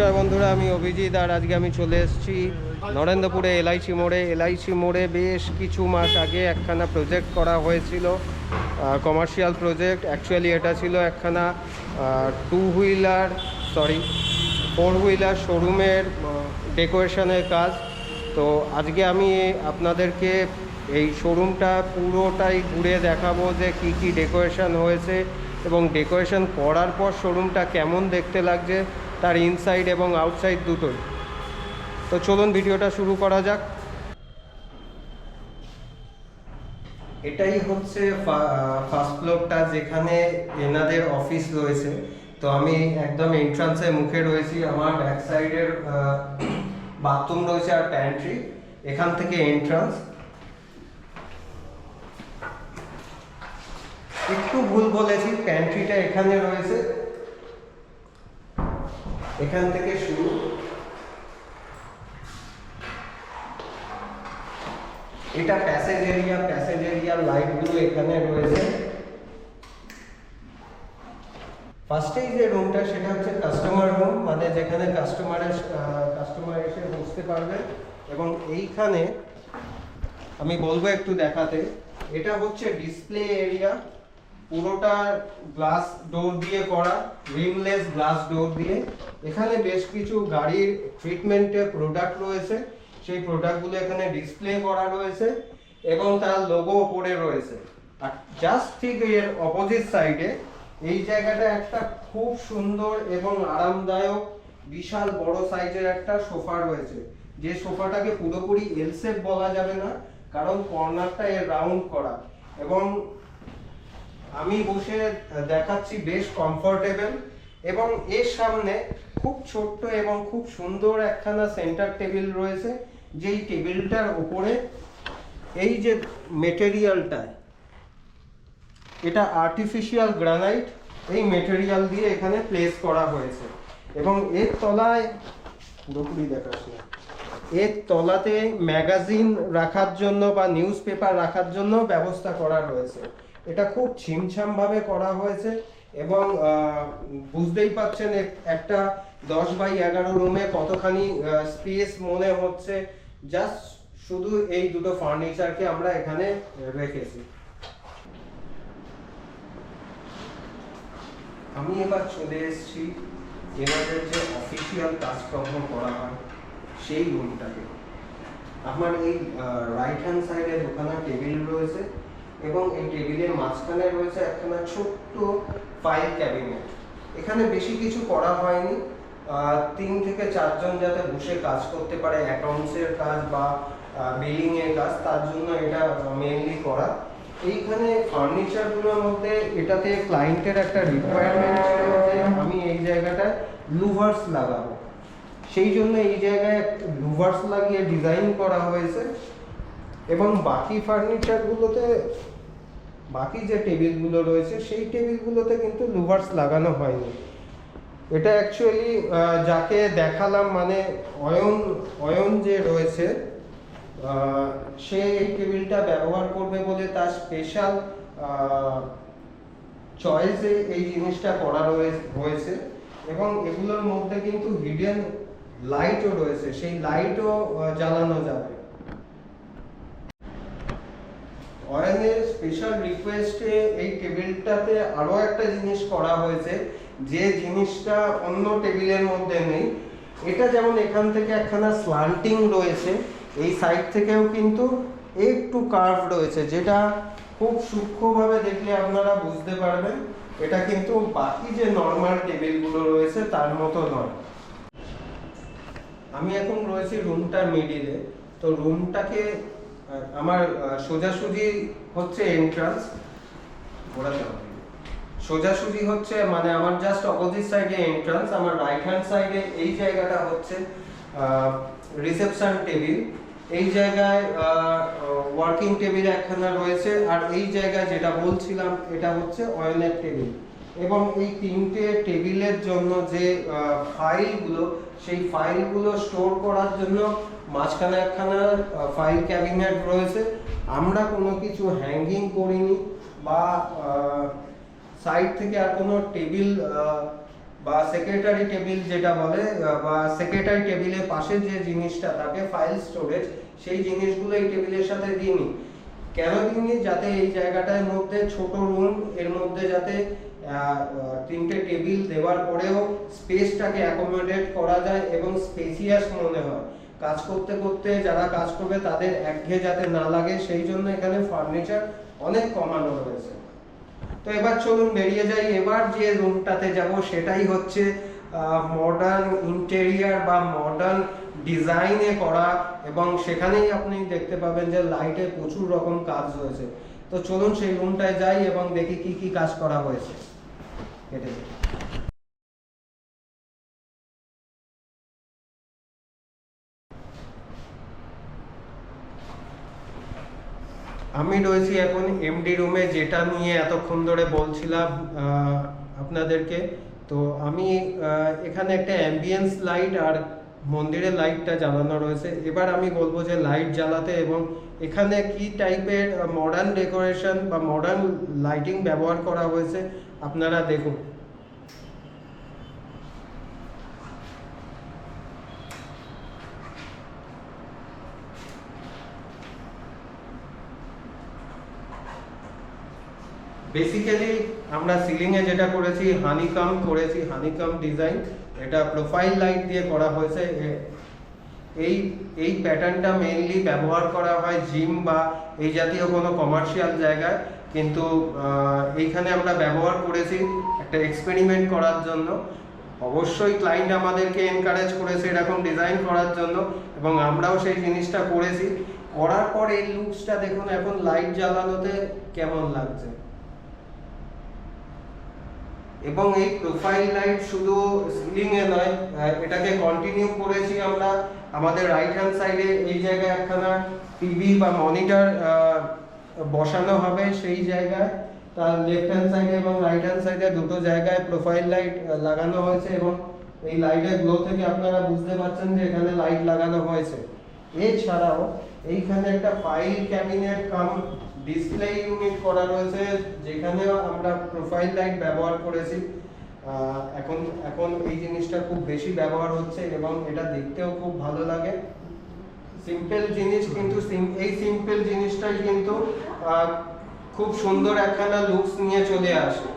নমস্কার বন্ধুরা, আমি অভিজিৎ। আর আজকে আমি চলে এসেছি নরেন্দ্রপুরে এলআইসি মোড়ে বেশ কিছু মাস আগে একখানা প্রজেক্ট করা হয়েছিল, কমার্শিয়াল প্রজেক্ট। অ্যাকচুয়ালি এটা ছিল একখানা ফোর হুইলার শোরুমের ডেকোরেশনের কাজ। তো আজকে আমি আপনাদেরকে এই শোরুমটা পুরোটাই ঘুরে দেখাবো যে কি কি ডেকোরেশন হয়েছে এবং ডেকোরেশন করার পর শোরুমটা কেমন দেখতে লাগছে, তার ইনসাইড এবং আউটসাইড দুটোই। তো চলুন ভিডিওটা শুরু করা যাক। এটাই হচ্ছে ফার্স্ট ফ্লোরটা, যেখানে এনাদের অফিস রয়েছে। তো আমি একদম এন্ট্রান্সের মুখে রয়েছি। আমার ব্যাক সাইডের বাথরুম রয়েছে আর প্যান্ট্রি, এখান থেকে এন্ট্রান্স। একটু ভুল বলেছি, প্যান্ট্রিটা এখানে রয়েছে, এখান থেকে শুরু। এটা প্যাসেজ এরিয়ার লাইটগুলো এখানে রয়েছে। ফার্স্টেই যে রুমটা সেটা হচ্ছে কাস্টমার রুম, মানে যেখানে কাস্টমার এসে বসতে পারবে। এবং এইখানে আমি বলবো একটু দেখাতে, এটা হচ্ছে ডিসপ্লে এরিয়া, পুরোটা গ্লাস ডোর দিয়ে করা, রিমলেস গ্লাস ডোর দিয়ে। এখানে বেশ কিছু গাড়ির ট্রিটমেন্টের প্রোডাক্ট রয়েছে, সেই প্রোডাক্টগুলো এখানে ডিসপ্লে করা রয়েছে এবং তার লোগো উপরে রয়েছে। আর জাস্ট ঠিক এর অপোজিট সাইডে এই জায়গাটা একটা খুব সুন্দর এবং আরামদায়ক বিশাল বড় সাইজের একটা সোফা রয়েছে, যে সোফাটাকে পুরোপুরি এল শেপ বলা যাবে না, কারণ কর্নারটা এর রাউন্ড করা। এবং আমি বসে দেখাচ্ছি, বেশ কমফোর্টেবল। এবং এর সামনে খুব ছোট্ট এবং খুব সুন্দর একখানা সেন্টার টেবিল রয়েছে, যেই টেবিলটার উপরে এই যে মেটেরিয়ালটা, এটা আর্টিফিশিয়াল গ্রানাইট, এই মেটেরিয়াল দিয়ে এখানে প্লেস করা হয়েছে। এবং এর তলায় এর তলাতে ম্যাগাজিন রাখার জন্য বা নিউজ পেপার রাখার জন্য ব্যবস্থা করা রয়েছে। এটা খুব ছিমছাম ভাবে করা হয়েছে এবং বুঝতেই পাচ্ছেন একটা 10x11 রুমে কতখানি স্পেস মনে হচ্ছে। জাস্ট শুধু এই দুটো ফার্নিচারকে আমরা এখানে রেখেছি। আমি এবার চলে এসেছি এনাদের যে অফিসিয়াল কাজকর্ম করা হয় সেই রুমটাকে। আমার এই রাইট হ্যান্ড সাইডে দুখানা টেবিল রয়েছে এবং এই টেবিলের মাঝখানে রয়েছে একখানা ছোট্ট ফাইল ক্যাবিনেট। এখানে বেশি কিছু করা হয়নি, 3 থেকে 4 জন যাতে বসে কাজ করতে পারে, অ্যাকাউন্টসের কাজ বা বিলিং এর কাজ, তার জন্য এটা মেইনলি করা। এইখানে ফার্নিচারগুলোর মধ্যে এটাতে ক্লায়েন্টের একটা রিকোয়ারমেন্ট ছিল যে আমি এই জায়গাটায় লুভার্স লাগাবো, সেই জন্য এই জায়গায় লুভার্স লাগিয়ে ডিজাইন করা হয়েছে। এবং বাকি ফার্নিচারগুলোতে, বাকি যে টেবিলগুলো রয়েছে সেই টেবিলগুলোতে কিন্তু লুভার্স লাগানো হয়নি। এটা অ্যাকচুয়ালি যাকে দেখালাম, মানে অয়ন যে রয়েছে, সে এই টেবিলটা ব্যবহার করবে বলে তার স্পেশাল চয়েসে এই জিনিসটা করা হয়েছে। এবং এগুলোর মধ্যে কিন্তু হিডেন লাইটও রয়েছে, সেই লাইটও জ্বালানো যাবে। অয়নের স্পেশাল রিকোয়েস্টে এই টেবিলটাতে আরো একটা জিনিস করা হয়েছে, যে জিনিসটা অন্য টেবিলের মধ্যে নেই। এটা যেমন এখান থেকে একখানা স্ল্যান্টিং রয়েছে, এই সাইড থেকেও কিন্তু একটু কার্ভ রয়েছে, যেটা খুব সূক্ষ্মভাবে দেখলে আপনারা বুঝতে পারবেন। এটা কিন্তু বাকি যে নর্মাল টেবিলগুলো রয়েছে তার মতো নয়। আমি এখন রয়েছি রুমটার মিডিলে। তো রুমটাকে আমার সোজাসুজি হচ্ছে এন্ট্রান্স, সোজাসুজি হচ্ছে মানে আমার জাস্ট অপোজিট সাইডে এন্ট্রান্স। আমার রাইট হ্যান্ড সাইডে এই জায়গাটা হচ্ছে রিসেপশন টেবিল। এই জায়গায় ওয়ার্কিং টেবিল একখানা রয়েছে, আর এই জায়গায় যেটা বলছিলাম এটা হচ্ছে অয়নের টেবিল। এবং এই 3টে টেবিলের জন্য যে ফাইলগুলো, সেই ফাইলগুলো স্টোর করার জন্য মাঝখানে একখানা ফাইল ক্যাবিনেট রয়েছে। আমরা কোনো কিছু হ্যাঙ্গিং করিনি বা সাইড থেকে আর কোনো টেবিল বা সেক্রেটারি টেবিল যেটা বলে, বা সেক্রেটারি টেবিলের পাশে যে জিনিসটা থাকে ফাইল স্টোরেজ, সেই জিনিসগুলো এই টেবিলের সাথে দিইনি। কেন দিইনি? যাতে এই জায়গাটার মধ্যে ছোট রুম, এর মধ্যে যাতে তিনটে টেবিল দেওয়ার পরেও স্পেসটাকে অ্যাকোমোডেট করা যায় এবং স্পেসিয়াস মনে হয়। কাজ করতে করতে যারা কাজ করবে তাদের একঘেয়ে যাতে না লাগে, সেই জন্য এখানে ফার্নিচার অনেক কমানো হয়েছে। তো এবার চলুন বেরিয়ে যাই। এবার যে রুমটাতে যাব সেটাই হচ্ছে মডার্ন ইন্টেরিয়ার বা মডার্ন ডিজাইনে করা, এবং সেখানেই আপনি দেখতে পাবেন যে লাইটে প্রচুর রকম কাজ রয়েছে। তো চলুন সেই রুমটায় যাই এবং দেখি কি কি কাজ করা হয়েছে। কেটে দিই। আমি রয়েছি এখন এমডি রুমে, যেটা নিয়ে এতক্ষণ ধরে বলছিলাম আপনাদেরকে। তো আমি এখানে একটা অ্যাম্বিয়েন্স লাইট আর মন্দিরের লাইটটা জ্বালানো রয়েছে। এবার আমি বলবো যে লাইট জ্বালাতে, এবং এখানে কি টাইপের মডার্ন ডেকোরেশন বা মডার্ন লাইটিং ব্যবহার করা হয়েছে আপনারা দেখুন। বেসিক্যালি আমরা সিলিং এ যেটা করেছি হানিকাম ডিজাইন। এটা প্রোফাইল লাইট দিয়ে করা হয়েছে। এই এই প্যাটার্নটা মেইনলি ব্যবহার করা হয় জিম বা এই জাতীয় কোনো কমার্শিয়াল জায়গায়, কিন্তু এইখানে আমরা ব্যবহার করেছি একটা এক্সপেরিমেন্ট করার জন্য। অবশ্যই ক্লায়েন্ট আমাদেরকে এনকারেজ করেছে এরকম ডিজাইন করার জন্য, এবং আমরাও সেই জিনিসটা করেছি। করার পর এই লুকসটা দেখুন এখন লাইট জ্বালানোতে কেমন লাগছে। এবং এই প্রোফাইল লাইট শুধু সিলিং এ নয়, এটাকে কন্টিনিউ করেছি আমরা আমাদের রাইট হ্যান্ড সাইডে। এই জায়গায় একখানা টিভি বা মনিটর বসানো হবে, সেই জায়গায় তার লেফট হ্যান্ড সাইডে এবং রাইট হ্যান্ড সাইডে দুটো জায়গায় প্রোফাইল লাইট লাগানো হয়েছে, এবং এই লাইটের গ্লো থেকে আপনারা বুঝতে পারছেন যে এখানে লাইট লাগানো হয়েছে। এছাড়াও এইখানে একটা ফাইল ক্যাবিনেট কাম ডিসপ্লে ইউনিট করা রয়েছে, যেখানেও আমরা প্রোফাইল লাইট ব্যবহার করেছি। এখন এখন এই জিনিসটা খুব বেশি ব্যবহার হচ্ছে এবং এটা দেখতেও খুব ভালো লাগে। সিম্পল জিনিস, কিন্তু এই সিম্পল জিনিসটাই কিন্তু খুব সুন্দর একখানা লুকস নিয়ে চলে আসে।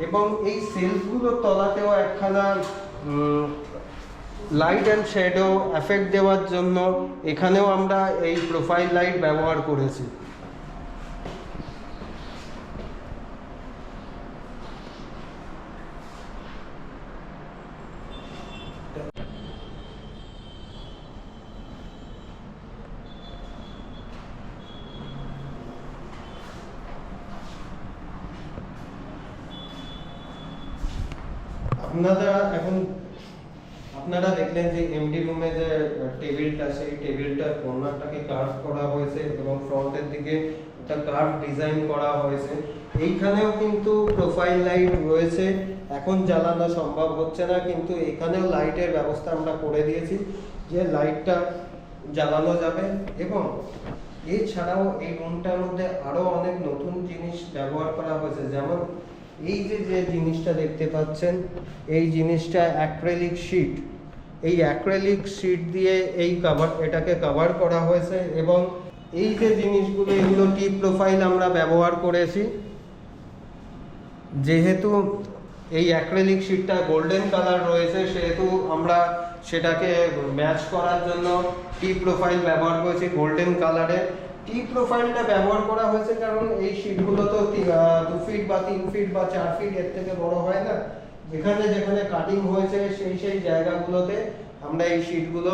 এবং এই সেলফগুলোর তলাতেও একখানা লাইট অ্যান্ড শ্যাডো এফেক্ট দেওয়ার জন্য এখানেও আমরা এই প্রোফাইল লাইট ব্যবহার করেছি। আপনারা দেখলেন যে এমডি রুমে যে টেবিলটা, সেই টেবিলটার কর্নারটাকে কার্ভ করা হয়েছে এবং ফ্রন্টের দিকে একটা কার্ভ ডিজাইন করা হয়েছে। এইখানেও কিন্তু প্রোফাইল লাইট রয়েছে, এখন জ্বালানো সম্ভব হচ্ছে না, কিন্তু এখানেও লাইটের ব্যবস্থা আমরা করে দিয়েছি যে লাইটটা জ্বালানো যাবে। এবং এছাড়াও এই রুমটার মধ্যে আরো অনেক নতুন জিনিস ব্যবহার করা হয়েছে, যেমন এই যে যে জিনিসটা দেখতে পাচ্ছেন, এই জিনিসটা অ্যাক্রিলিক শীট। এই অ্যাক্রিলিক শীট দিয়ে এটাকে কভার করা হয়েছে, এবং এই যে জিনিসগুলো এগুলো টি প্রোফাইল আমরা ব্যবহার করেছি। যেহেতু এই অ্যাক্রিলিক শীটটা গোল্ডেন কালার রয়েছে, সেহেতু আমরা সেটাকে ম্যাচ করার জন্য টি প্রোফাইল ব্যবহার করেছি গোল্ডেন কালারে। টি প্রোফাইলটা ব্যবহার করা হয়েছে কারণ এই শীটগুলো তো 2 ফিট বা 3 ফিট বা 4 ফিট এর থেকে বড় হয় না। যেখানে যেখানে কাটিং হয়েছে সেই জায়গাগুলোতে আমরা এই শীটগুলো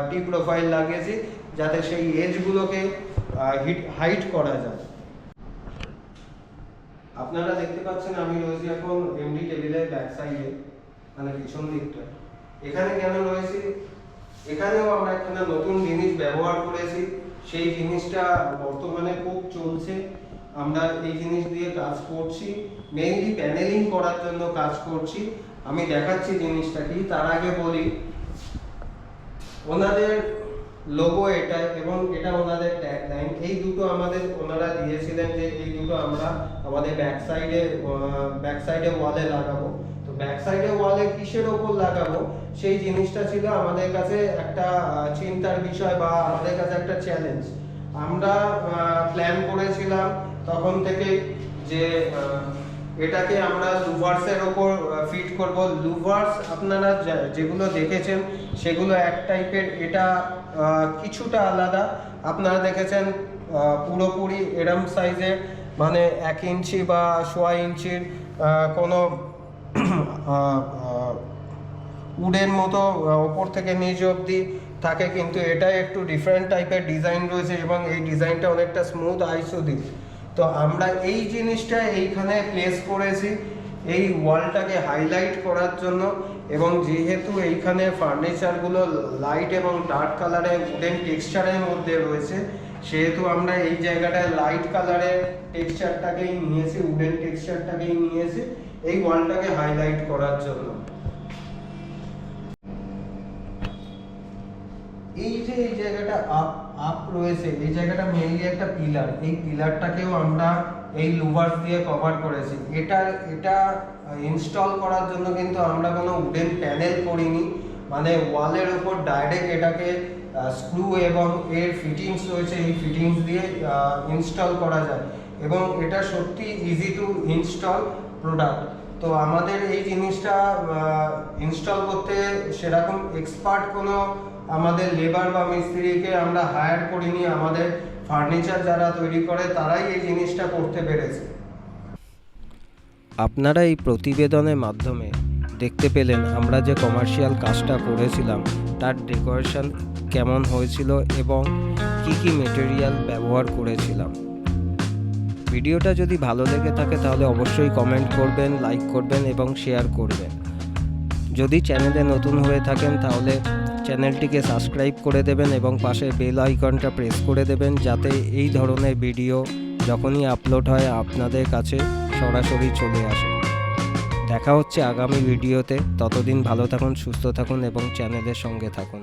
টি প্রোফাইল লাগিয়েছি, যাতে সেই এজগুলোকে হাইট করা যায়। আপনারা দেখতে পাচ্ছেন আমি রয়েছি এখন এমডি টেবিলের ব্যাক সাইডে, মানে পিছন দিকটা। এখানে কেন রয়েছি? এখানেও আমরা একটা নতুন জিনিস ব্যবহার করেছি, সেই জিনিসটা বর্তমানে খুব চলছে। আমরা এই জিনিস দিয়ে কাজ করছি, মেইনলি প্যানেলিং করার জন্য কাজ করছি। আমি দেখাচ্ছি জিনিসটা কি। তার আগে বলি, ওনাদের লোগো এটা এবং এটা ওনাদের ট্যাগলাইন। এই দুটো ওনারা দিয়েছিলেন যে এই দুটো আমরা আমাদের ব্যাক সাইডে ওয়ালে লাগাবো। তো ব্যাক সাইডে ওয়ালে কিসের ওপর লাগাবো সেই জিনিসটা ছিল আমাদের কাছে একটা চিন্তার বিষয় বা আমাদের কাছে একটা চ্যালেঞ্জ। আমরা প্ল্যান করেছিলাম তখন থেকে যে এটাকে আমরা লুভার্সের ওপর ফিট করব। লুভার্স আপনারা যেগুলো দেখেছেন সেগুলো এক টাইপের, এটা কিছুটা আলাদা। আপনারা দেখেছেন পুরোপুরি এরম সাইজের, মানে 1 ইঞ্চি বা 1.25 ইঞ্চির কোনো উডের মতো ওপর থেকে নিচ অবধি থাকে, কিন্তু এটা একটু ডিফারেন্ট টাইপের ডিজাইন রয়েছে এবং এই ডিজাইনটা অনেকটা স্মুথ আইসোদি। তো আমরা এই জিনিসটা এইখানে প্লেস করেছি এই ওয়ালটাকে হাইলাইট করার জন্য, এবং যেহেতু এইখানে ফার্নিচারগুলো লাইট এবং ডার্ক কালারের উডেন টেক্সচারের মধ্যে রয়েছে, সেহেতু আমরা এই জায়গাটায় লাইট কালারের টেক্সচারটাকেই নিয়েছি, উডেন টেক্সচারটাকেই নিয়েছি এই ওয়ালটাকে হাইলাইট করার জন্য। এই যে এই জায়গাটা আপ রয়েছে, এই জায়গাটা মেইনলি একটা পিলার, এই পিলারটাকেও আমরা এই লুভার্স দিয়ে কভার করেছি। এটা ইনস্টল করার জন্য কিন্তু আমরা কোনো উডেন প্যানেল করিনি, মানে ওয়ালের উপর ডাইরেক্ট এটাকে স্ক্রু এবং এর ফিটিংস রয়েছে, এই ফিটিংস দিয়ে ইনস্টল করা যায় এবং এটা সত্যি ইজি টু ইনস্টল প্রোডাক্ট। তো আমাদের এই জিনিসটা ইনস্টল করতে সেরকম এক্সপার্ট কোনো আমাদের লেবার বা মিস্ত্রিকে আমরা হায়ার করিনি, আমাদের ফার্নিচার যারা তৈরি করে তারাই এই জিনিসটা করতে পেরেছে। আপনারা এই প্রতিবেদনের মাধ্যমে দেখতে পেলেন আমরা যে কমার্শিয়াল কাজটা করেছিলাম তার ডেকোরেশন কেমন হয়েছিল এবং কি কি মেটেরিয়াল ব্যবহার করেছিলাম। ভিডিওটা যদি ভালো লেগে থাকে তাহলে অবশ্যই কমেন্ট করবেন, লাইক করবেন এবং শেয়ার করবেন। যদি চ্যানেলে নতুন হয়ে থাকেন তাহলে চ্যানেলটিকে সাবস্ক্রাইব করে দেবেন এবং পাশে বেল আইকনটা প্রেস করে দেবেন, যাতে এই ধরনের ভিডিও যখনই আপলোড হয় আপনাদের কাছে সরাসরি চলে আসে। দেখা হচ্ছে আগামী ভিডিওতে। ততদিন ভালো থাকুন, সুস্থ থাকুন এবং চ্যানেলের সঙ্গে থাকুন।